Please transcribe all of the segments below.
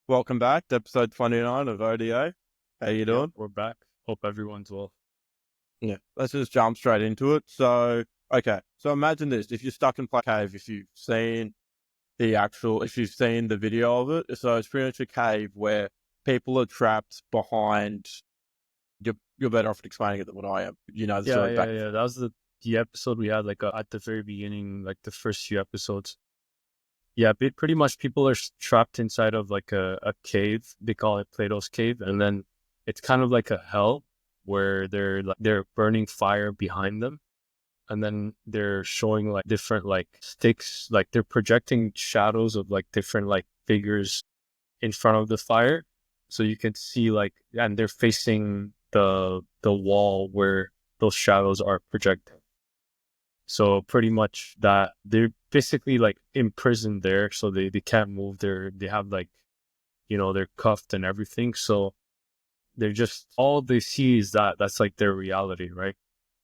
Welcome back to episode 29 of ODA. How you Yep, doing? we're back. Hope everyone's well. Yeah. Let's just jump straight into it. So imagine this. If you're stuck in a cave, if you've seen the video of it, so it's pretty much a cave where people are trapped behind, you're better off explaining it than what I am. You know the Yeah, story yeah, back. yeah. That was the episode we had at the very beginning, like the first few episodes. Yeah, pretty much people are trapped inside of like a cave. They call it Plato's cave, and then it's kind of like a hell where they're burning fire behind them, and then they're showing like different like sticks, like they're projecting shadows of like different like figures in front of the fire, so you can see like, and they're facing the wall where those shadows are projected. So pretty much that they're basically like imprisoned there, so they can't move. They have like, they're cuffed and everything. So they're just, all they see is that's like their reality, right?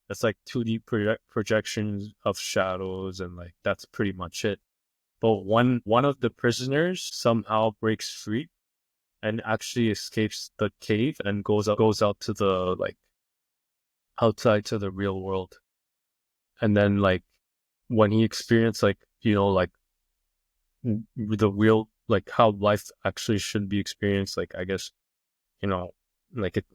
That's like 2D projections of shadows, and like that's pretty much it. But one of the prisoners somehow breaks free and actually escapes the cave and goes out to the like outside to the real world. And then like when he experienced like, like the real, like how life actually should be experienced, like I guess, you know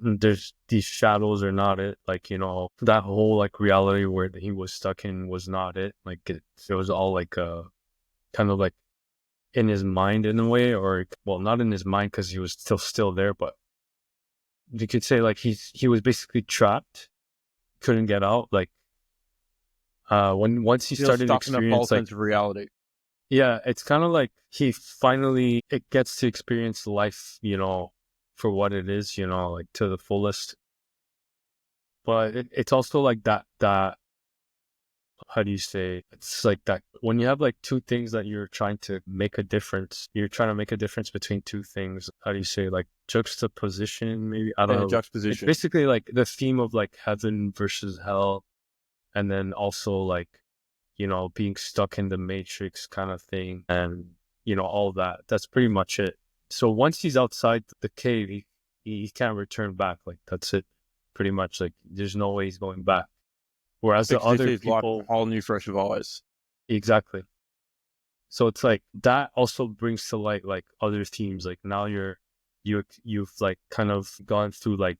there's these shadows are not it, like, that whole like reality where he was stuck in was not it, like it was all like kind of like in his mind in a way, or well, not in his mind because he was still there, but you could say like he was basically trapped, couldn't get out. Like when once he You're started stuck in a experience, false like, sense of reality. yeah, it's kind of like he finally it gets to experience life, for what it is, like to the fullest. But it's also like that how do you say, it's like that when you have like two things that you're trying to make a difference, between two things. How do you say, like juxtaposition, maybe, I don't Yeah, know. It's juxtaposition. basically like the theme of like heaven versus hell, and then also like, being stuck in the matrix kind of thing, and all that. That's pretty much it. So once he's outside the cave, he can't return back. Like that's it, pretty much. Like there's no way he's going back. Whereas the Because he other sees life with people, a whole new fresh of eyes. exactly. So it's like that also brings to light like other themes. Like now you've like kind of gone through like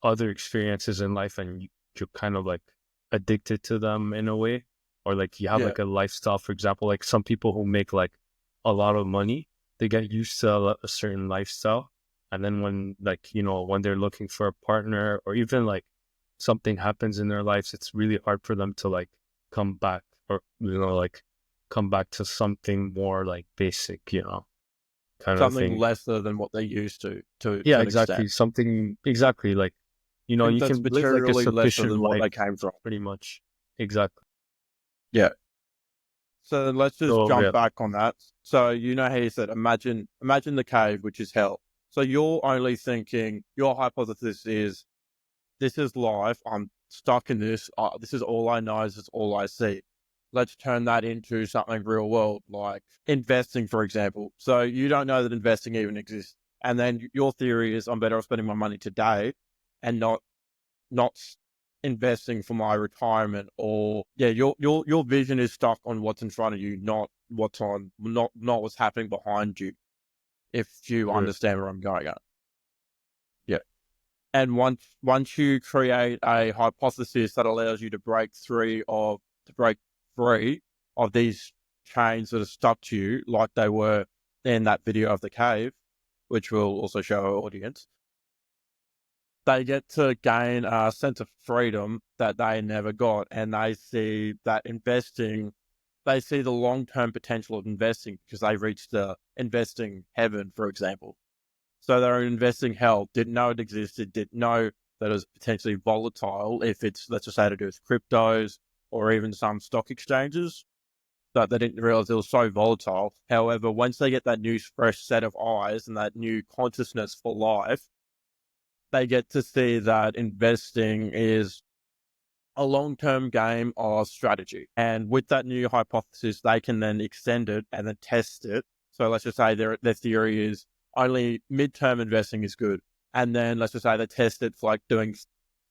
other experiences in life, and you're kind of like addicted to them in a way, or like you have Yeah. like a lifestyle. For example, like some people who make like a lot of money, they get used to a certain lifestyle, and then when like, when they're looking for a partner, or even like something happens in their lives, it's really hard for them to like come back, or like come back to something more like basic, kind of Something thing. lesser than what they used to Yeah, an extent. exactly. Something exactly like, Think you that's can live like a materially lesser sufficient than what life, they came from. pretty much. Exactly. Yeah. So then let's just So jump yeah, back on that. So you know how you said, imagine the cave, which is hell. So you're only thinking, your hypothesis is, this is life. I'm stuck in this. This is all I know. This is all I see. Let's turn that into something real world, like investing, for example. So you don't know that investing even exists. And then your theory is, I'm better off spending my money today and not investing for my retirement. Or yeah, your vision is stuck on what's in front of you, not what's happening behind you, if you sure. understand where I'm going at. Yeah. And once you create a hypothesis that allows you to break free of these chains that are stuck to you, like they were in that video of the cave, which we'll also show our audience, they get to gain a sense of freedom that they never got. And they see that they see the long-term potential of investing because they reached the investing heaven, for example. So they're investing hell, didn't know it existed, didn't know that it was potentially volatile if it's, let's just say, to do with cryptos or even some stock exchanges, that they didn't realize it was so volatile. However, once they get that new fresh set of eyes and that new consciousness for life, they get to see that investing is a long-term game of strategy. And with that new hypothesis, they can then extend it and then test it. So let's just say their theory is, only midterm investing is good. And then let's just say they test it for like doing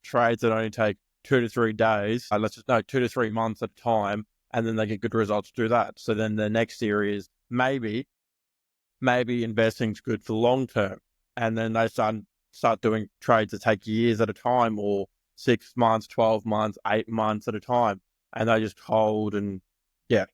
trades that only take 2 to 3 days. Let's just know 2 to 3 months at a time, and then they get good results to do that. So then the next theory is maybe investing's good for the long term, and then they start doing trades that take years at a time, or 6 months, 12 months, 8 months at a time, and they just hold. And yeah,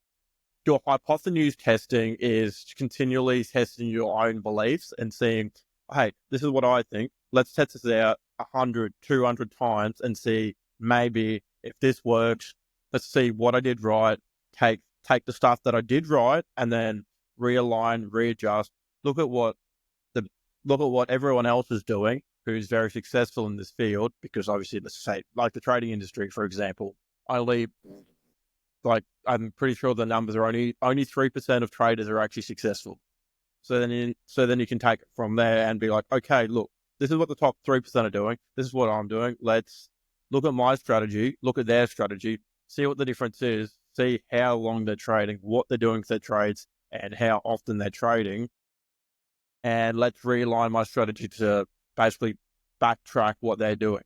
your hypotenuse testing is continually testing your own beliefs and seeing, hey, this is what I think. Let's test this out 100, 200 times and see maybe if this works. Let's see what I did right. Take the stuff that I did right and then realign, readjust. Look at what everyone else is doing who's very successful in this field, because obviously, let's say, like the trading industry, for example, I'm pretty sure the numbers are only 3% of traders are actually successful. So then you can take it from there and be like, okay, look, this is what the top 3% are doing. This is what I'm doing. Let's look at my strategy, look at their strategy, see what the difference is, see how long they're trading, what they're doing with their trades, and how often they're trading. And let's realign my strategy to basically backtrack what they're doing.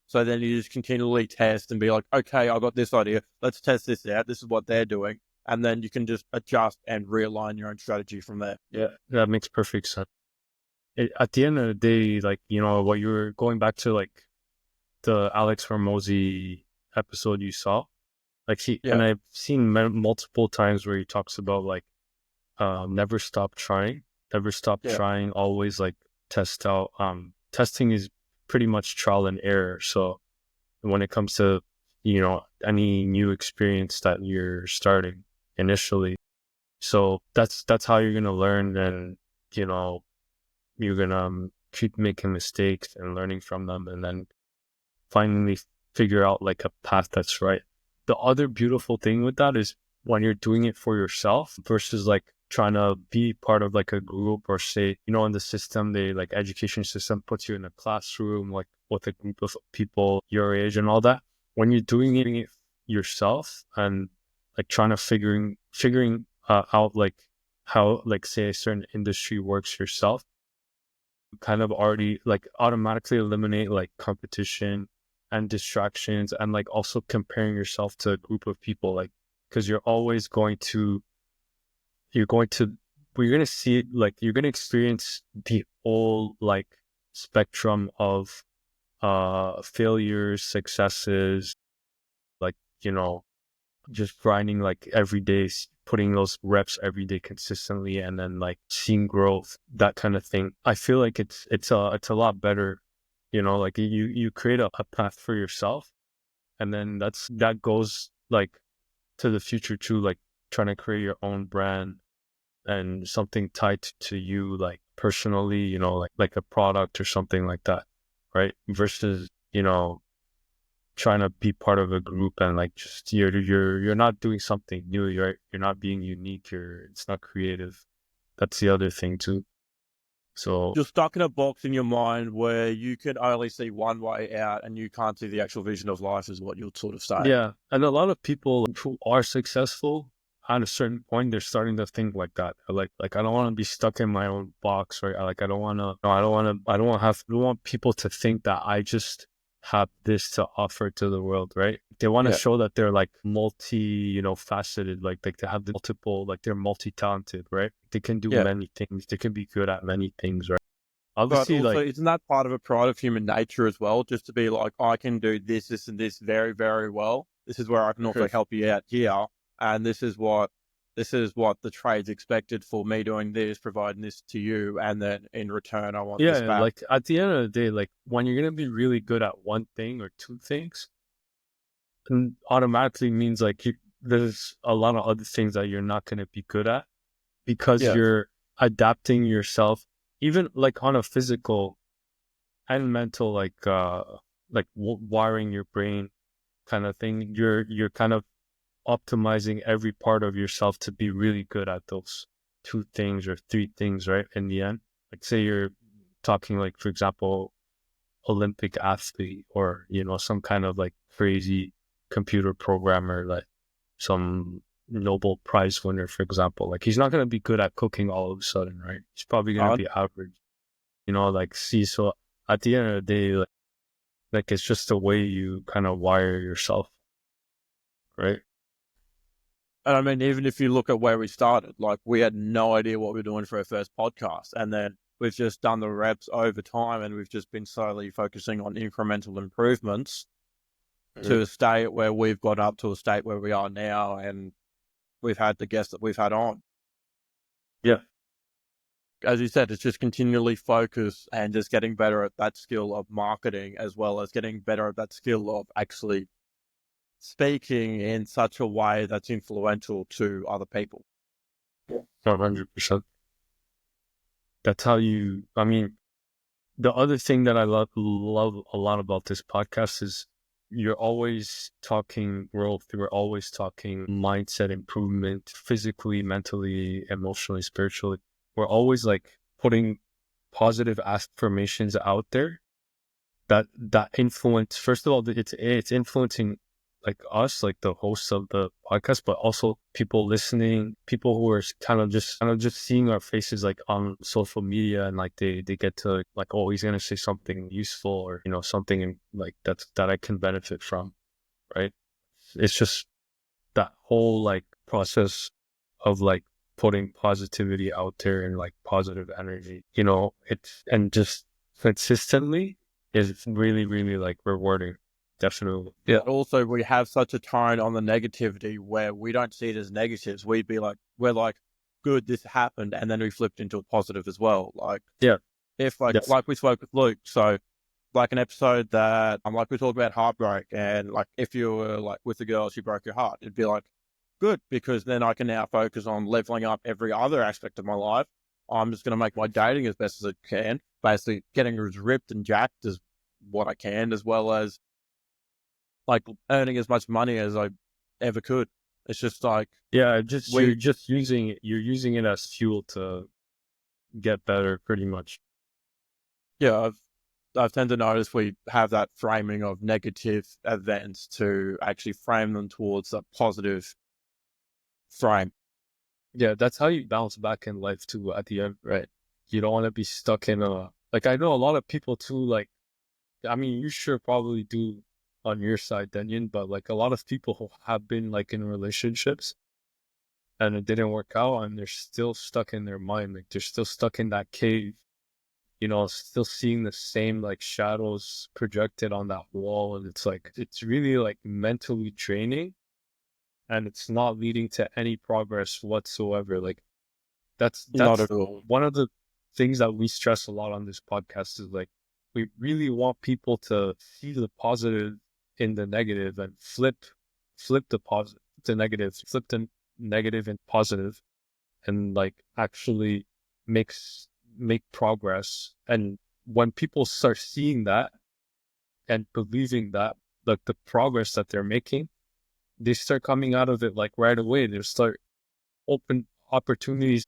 So then you just continually test and be like, okay, I got this idea. Let's test this out. This is what they're doing. And then you can just adjust and realign your own strategy from there. Yeah, that makes perfect sense. At the end of the day, like, what you were going back to, like the Alex Hormozy episode you saw, like and I've seen multiple times where he talks about like, never stop trying, always like test out. Testing is pretty much trial and error. So when it comes to, any new experience that you're starting initially, so that's how you're going to learn. And, you're going to keep making mistakes and learning from them, and then finally figure out like a path that's right. The other beautiful thing with that is when you're doing it for yourself versus like trying to be part of like a group, or say, in the system, the like education system puts you in a classroom, like with a group of people your age and all that. When you're doing it yourself and like trying to figuring out like how, like, say, a certain industry works yourself, you kind of already like automatically eliminate like competition and distractions, and like also comparing yourself to a group of people, like, because you're going to see, like, you're going to experience the whole like spectrum of failures, successes, like, just grinding like every day, putting those reps every day consistently, and then like seeing growth, that kind of thing. I feel like it's a lot better, like you create a path for yourself, and then that goes like to the future too, like trying to create your own brand and something tied to you, like personally, like a product or something like that, right? Versus, trying to be part of a group and like just you're not doing something new, you're not being unique, it's not creative. That's the other thing too. So you're stuck in a box in your mind where you can only see one way out and you can't see the actual vision of life, is what you'll sort of say. yeah, and a lot of people who are successful at a certain point, they're starting to think like that. Like I don't want to be stuck in my own box, right? Like I don't want people to think that I just have this to offer to the world, right? They want to show that they're like faceted, like they have the multiple, like they're multi-talented, right? They can do many things. They can be good at many things, right? Obviously, but also, like, isn't that part of a pride of human nature as well? Just to be like, I can do this, and this very, very well. This is where I can also help you out here. And this is what the trade's expected for me doing this, providing this to you, and then in return, I want this back. Like at the end of the day, like when you're gonna be really good at one thing or two things, and automatically means like there's a lot of other things that you're not gonna be good at, because you're adapting yourself, even like on a physical and mental, like wiring your brain kind of thing. You're kind of optimizing every part of yourself to be really good at those two things or three things, right? In the end, like say you're talking like, for example, Olympic athlete, or some kind of like crazy computer programmer, like some Nobel Prize winner, for example. Like, he's not going to be good at cooking all of a sudden, right? He's probably going to be average, like, so at the end of the day, like it's just the way you kind of wire yourself, right? And I mean, even if you look at where we started, like we had no idea what we were doing for our first podcast. And then we've just done the reps over time and we've just been slowly focusing on incremental improvements to a state where we've got up to a state where we are now. And we've had the guests that we've had on. Yeah. As you said, it's just continually focus and just getting better at that skill of marketing, as well as getting better at that skill of actually speaking in such a way that's influential to other people. 100%. That's how I mean, the other thing that I love a lot about this podcast is you're always talking growth. We're always talking mindset improvement, physically, mentally, emotionally, spiritually. We're always like putting positive affirmations out there that influence. First of all, it's influencing like us, like the hosts of the podcast, but also people listening, people who are kind of just seeing our faces like on social media, and like they get to like, oh, he's gonna say something useful, or something like that I can benefit from, right? It's just that whole like process of like putting positivity out there and like positive energy, it's and just consistently is really, really like rewarding. Definitely. Yeah. Also, we have such a tone on the negativity where we don't see it as negatives. We're like, good, this happened. And then we flipped into a positive as well. Like, yeah, if like we spoke with Luke. So like an episode that like we talked about heartbreak, and like if you were like with a girl, she broke your heart, it'd be like, good, because then I can now focus on leveling up every other aspect of my life. I'm just going to make my dating as best as I can, basically getting as ripped and jacked as what I can, as well as like earning as much money as I ever could. It's just like, yeah, you're using it as fuel to get better, pretty much. Yeah, I've tend to notice we have that framing of negative events to actually frame them towards a positive frame. Yeah, that's how you bounce back in life too at the end, right? You don't want to be stuck in like, I know a lot of people too, like, I mean, you sure probably do on your side, Denyon, but like a lot of people who have been like in relationships and it didn't work out, and they're still stuck in their mind. Like, they're still stuck in that cave, still seeing the same like shadows projected on that wall. And it's like, it's really like mentally draining, and it's not leading to any progress whatsoever. Like, that's Not at all. one of the things that we stress a lot on this podcast is like, we really want people to see the positive in the negative and flip the positive to negative, flip the negative and positive, and like actually make progress. And when people start seeing that and believing that, like the progress that they're making, they start coming out of it like right away. They start open opportunities.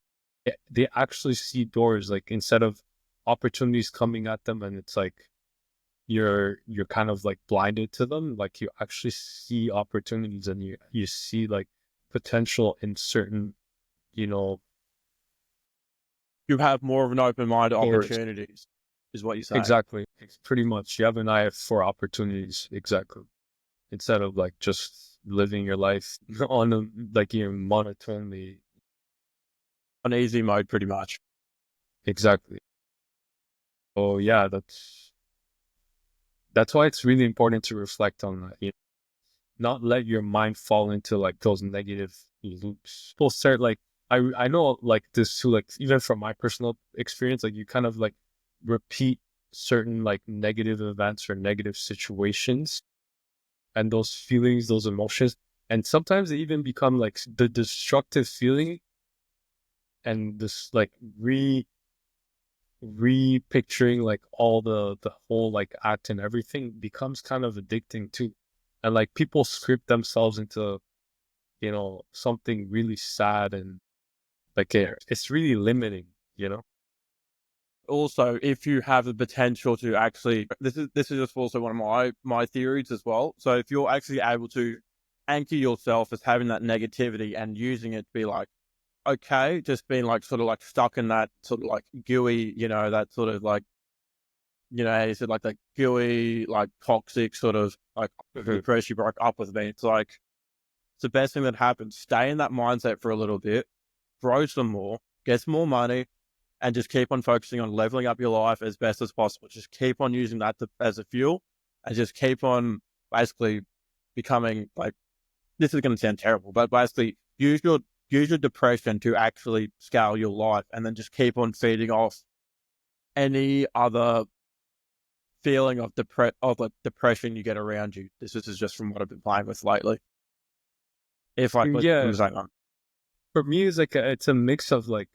They actually see doors, like instead of opportunities coming at them, and it's like you're kind of like blinded to them. Like, you actually see opportunities, and you see like potential in certain, You have more of an open mind to doors. opportunities, is what you say. Exactly. It's pretty much, you have an eye for opportunities. Exactly. Instead of like just living your life on like you're monotonely. An easy mode, pretty much. Exactly. Oh yeah, that's why it's really important to reflect on that. Not let your mind fall into like those negative loops. People start like, I know like this too, like even from my personal experience, like you kind of like repeat certain like negative events or negative situations, and those feelings, those emotions, and sometimes they even become like the destructive feeling, and this like re-picturing like all the whole like act and everything becomes kind of addicting too. And like people script themselves into, something really sad, and like it's really limiting, Also, if you have the potential to actually, this is just also one of my theories as well. So if you're actually able to anchor yourself as having that negativity and using it to be like, okay, just being like sort of like stuck in that sort of like gooey, that sort of like, is it like that gooey, like toxic sort of like depressed you broke up with me. It's like, it's the best thing that happens. Stay in that mindset for a little bit, grow some more, get some more money, and just keep on focusing on leveling up your life as best as possible. Just keep on using that as a fuel, and just keep on basically becoming like, this is going to sound terrible, but basically use your depression to actually scale your life, and then just keep on feeding off any other feeling of depression you get around you. This is just from what I've been playing with lately. If like, Yeah, I'm saying, for me, it's like it's a mix of like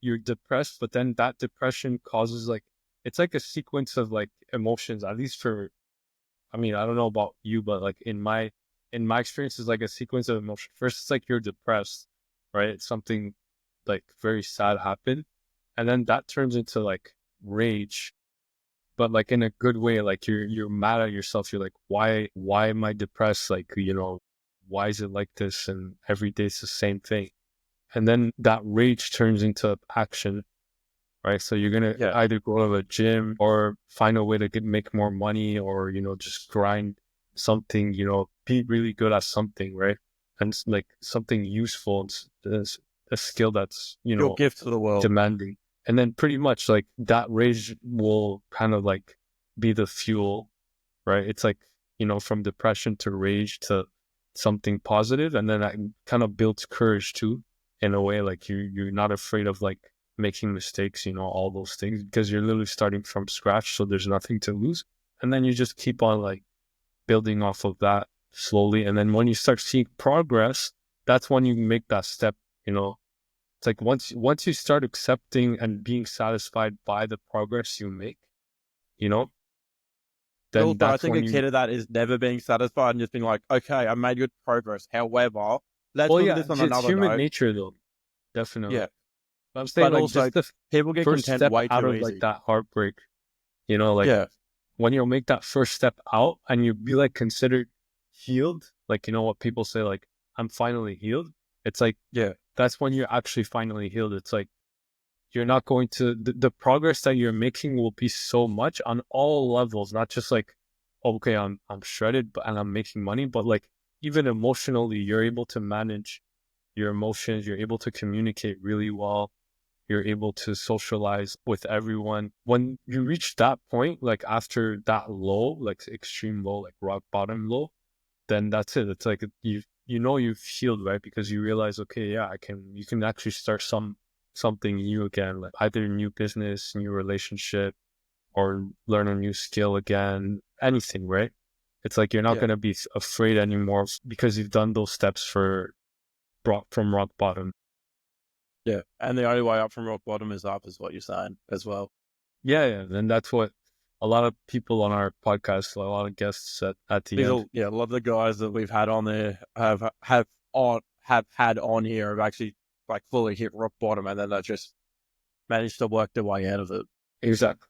you're depressed, but then that depression causes like it's like a sequence of like emotions. At least for, I mean, I don't know about you, but like in my experience, it's like a sequence of emotions. First, it's like you're depressed, right? It's something like very sad happened, and then that turns into like rage, but like in a good way. Like you're mad at yourself. You're like, why am I depressed? Like, why is it like this? And every day it's the same thing. And then that rage turns into action, right? So you're going to yeah, either go to a gym or find a way to make more money, or, just grind something, be really good at something, right? And it's like something useful. It's a skill that's, your gift to the world. demanding. And then pretty much like that rage will kind of like be the fuel, right? It's like, from depression to rage to something positive, and then that kind of builds courage too, in a way. Like you're not afraid of like making mistakes, all those things, because you're literally starting from scratch, so there's nothing to lose. And then you just keep on like building off of that slowly, and then when you start seeing progress, that's when you make that step. It's like once you start accepting and being satisfied by the progress you make, you know then Also, I that's think when a key you. to that is never being satisfied and just being like, okay, I made good progress. However, let's Well, look at yeah, this on it's another human note. nature though, definitely. Yeah. But I'm saying But like also, just the people get first content step way out too of like easy. that heartbreak, like Yeah. when you make that first step out and you be like considered healed, like what people say, like I'm finally healed. It's like Yeah. that's when you're actually finally healed. It's like you're not going to the progress that you're making will be so much on all levels, not just like, okay, I'm shredded and I'm making money, but like even emotionally, you're able to manage your emotions, you're able to communicate really well, you're able to socialize with everyone. When you reach that point, like after that low, like extreme low, like rock bottom low, then that's it. It's like you've healed, right? Because you realize, okay, yeah, you can actually start something new again, like either new business, new relationship, or learn a new skill again, anything, right? It's like you're not Yeah. going to be afraid anymore because you've done those steps from rock bottom. Yeah. And the only way up from rock bottom is up, is what you're saying as well. Yeah, yeah. And that's what a lot of people on our podcast, a lot of guests at the These end. are, yeah, a lot of the guys that we've had on there have had on here have actually like fully hit rock bottom, and then they just managed to work their way out of it. Exactly.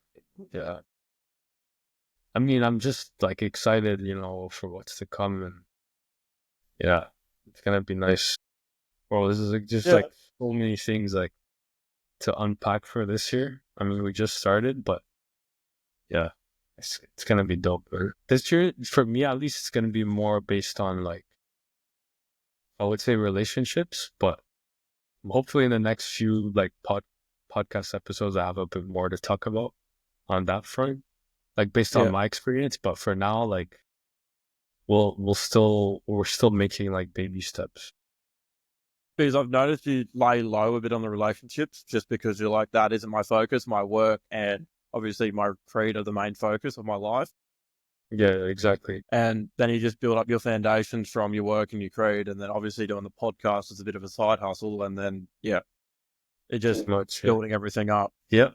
Yeah. I mean, I'm just like excited, for what's to come. And yeah, it's going to be nice. Well, this is like, just Yeah. like so many things like to unpack for this year. I mean, we just started, but yeah, it's going to be dope. This year, for me at least, it's going to be more based on like, I would say relationships, but hopefully in the next few like podcast episodes, I have a bit more to talk about on that front, like based on Yeah. my experience. But for now, like we're still making like baby steps. Because I've noticed you lay low a bit on the relationships just because you're like, that isn't my focus, my work, and obviously my creed are the main focus of my life. Yeah, exactly. And then you just build up your foundations from your work and your creed. And then obviously doing the podcast is a bit of a side hustle. And then, yeah, it just Pretty much. Yeah. building everything up. Yeah.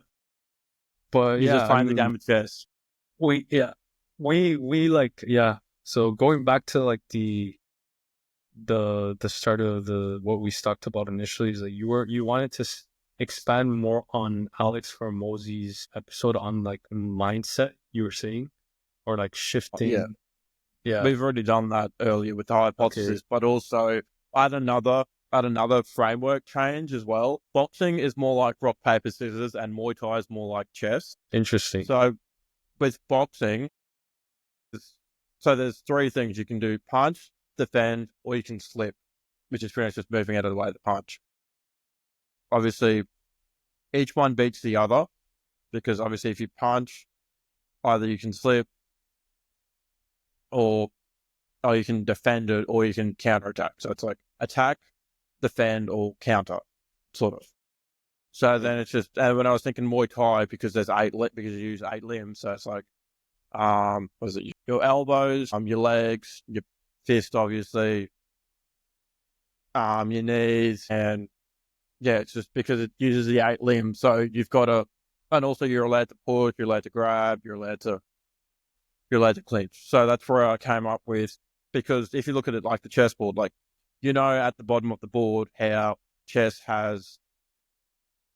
But You're just yeah, I playing the mean, game of chess. we like, yeah. So going back to like the start of the what we talked about initially is that you wanted to expand more on Alex Hormozzi's episode on like mindset, you were saying, or like Yeah. shifting Yeah. We've already done that earlier with the Okay. hypothesis, but also add another framework change as well. Boxing is more like rock, paper, scissors, and Muay Thai is more like chess. Interesting. So with boxing, there's three things you can do: punch, defend, or you can slip, which is pretty much just moving out of the way of the punch. Obviously, each one beats the other because obviously if you punch, either you can slip or you can defend it or you can counterattack. So it's like attack, defend, or counter, sort of. So then it's just, and when I was thinking Muay Thai, because because you use 8 limbs, so it's like, what is it? Your elbows, your legs, your fist, obviously, your knees, and yeah, it's just because it uses the 8 limbs. So you've got to, and also you're allowed to push, you're allowed to grab, you're allowed to clinch. So that's where I came up with, because if you look at it like the chessboard, like, at the bottom of the board how chess has,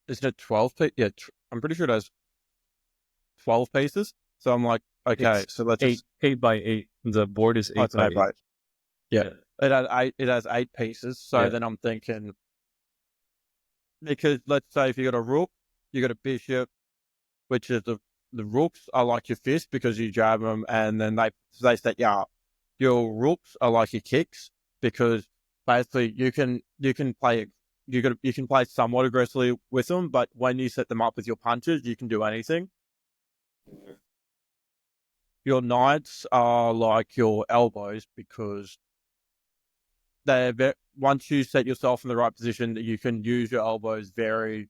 isn't it 12 pieces? Yeah, I'm pretty sure it has 12 pieces. So I'm like, okay, It's so let's eight, just, 8 by 8. The board is oh, eight it's an by 8 eight. by 8. Yeah. It has 8 pieces. So Yeah. then I'm thinking, because let's say if you got a rook, you got a bishop, which is the rooks are like your fist because you jab them, and then they set you up. Your rooks are like your kicks because basically you can play somewhat aggressively with them, but when you set them up with your punches, you can do anything. Your knights are like your elbows because once you set yourself in the right position, you can use your elbows very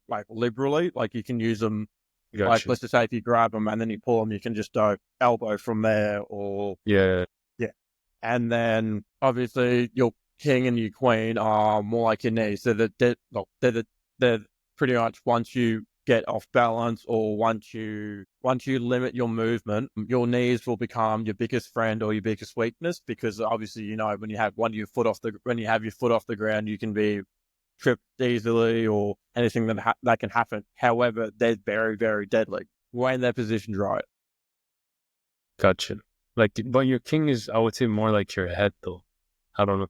like liberally. Like you can use them. Like, Gotcha. let's just say if you grab them and then you pull them, you can just go elbow from there, or Yeah. yeah. And then obviously your king and your queen are more like your knees. They're pretty much, once you get off balance or once you limit your movement, your knees will become your biggest friend or your biggest weakness, because obviously when you have your foot off the ground, you can be tripped easily or anything that can happen. However, they're very, very deadly when they're positioned right. Gotcha. Like, but your king is, I would say, more like your head, though. I don't know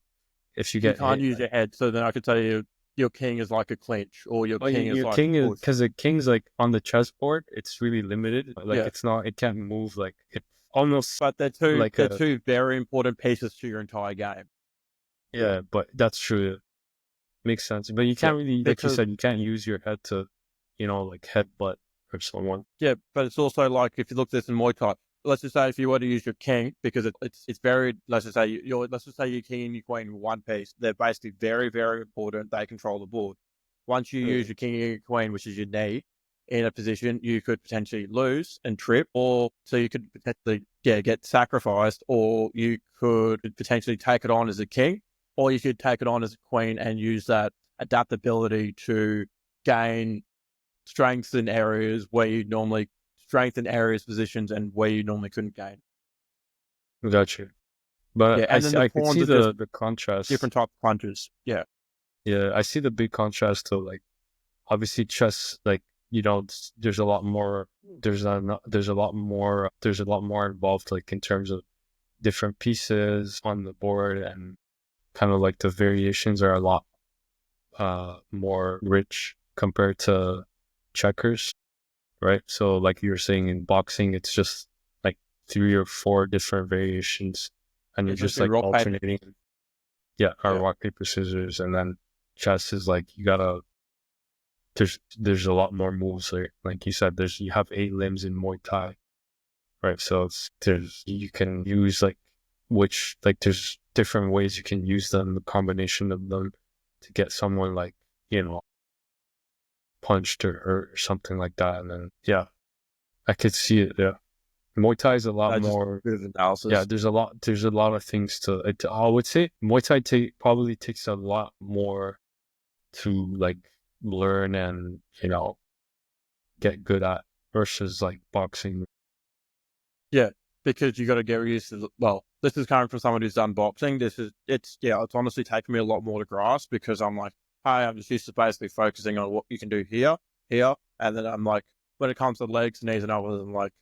if you You get can't hit. use your head, so then I could tell you your king is like a clinch or your Well, king is your like king a is, push. because the king's like on the chessboard, it's really limited. Like, Yeah, it's not, it can't move. Like, it almost but like they're a, two very important pieces to your entire game. yeah, but that's true. Makes sense. But you Yeah, can't really, like you because said, you can't use your head to, like headbutt or someone. yeah, but it's also like if you look at this in Muay Thai. Let's just say if you were to use your king, because it's very, let's just say your king and your queen in one piece. They're basically very, very important. They control the board. Once you use your king and your queen, which is your knee, in a position, you could potentially lose and trip, or so you could potentially get sacrificed, or you could potentially take it on as a king, or you could take it on as a queen and use that adaptability to gain strengthen areas, positions, and where you normally couldn't gain. Gotcha. But Yeah, and then the I could pawns see are just the contrast. different type of punches. Yeah, Yeah, I see the big contrast to, like, obviously chess, like, there's a lot more, there's a lot more involved, like, in terms of different pieces on the board, and kind of like the variations are a lot more rich compared to checkers, right? So like you were saying, in boxing, it's just like 3 or 4 different variations, and you're it's just literally like rock paper. alternating. Yeah, or Yeah, rock paper scissors, and then chess is like, you gotta, there's a lot more moves there. Like you said, you have 8 limbs in Muay Thai, right? So you can use, like, there's different ways you can use them, the combination of them, to get someone, like, punched or hurt or something like that. And then, yeah, I could see it. Yeah, Muay Thai is a lot that's just a more. bit of Yeah, analysis. there's a lot of things to it. I would say Muay Thai probably takes a lot more to, like, learn and, get good at, versus like boxing. Yeah, because you got to get used to. Well, this is coming from someone who's done boxing. It's honestly taken me a lot more to grasp, because I'm like, hi, I'm just used to basically focusing on what you can do here, and then I'm like, when it comes to legs, knees, and elbows, I'm like,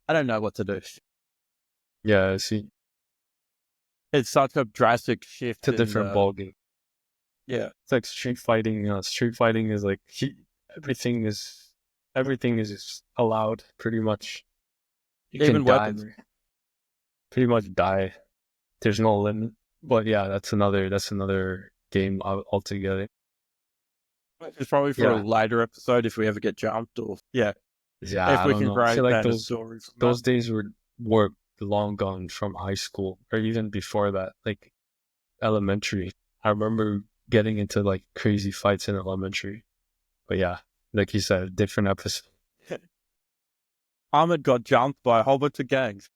I don't know what to do. Yeah, I see. It's such a drastic It's a shift in different the, ball game. yeah, It's like street fighting. Street fighting is like everything is everything is allowed pretty much. You can even die, weapons. pretty much die. There's no limit. But yeah, that's another game altogether. It's probably for a Yeah, later episode if we ever get jumped, or yeah, yeah. if I we don't can know. I feel create like then a story from that. those days were long gone from high school or even before that, like elementary. I remember getting into like crazy fights in elementary. But yeah, like you said, different episode. Ahmed got jumped by a whole bunch of gangs.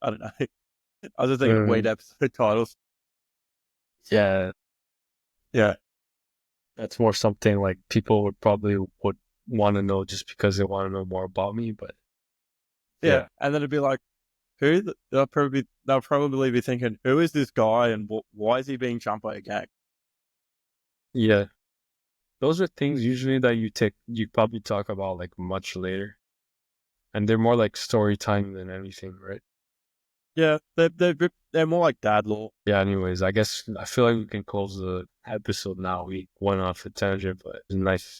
I don't know. I was just thinking of weird Mm, episode titles. yeah, Yeah, that's more something like people would want to know just because they want to know more about me. But yeah, yeah, and then it'd be like, they'll probably be thinking, who is this guy and why is he being jumped by a gang? yeah, those are things usually that you probably talk about like much later, and they're more like story time than anything, right? Yeah, they're more like dad law. Yeah. Anyways, I guess I feel like we can close the episode now. We went off a tangent, but it's nice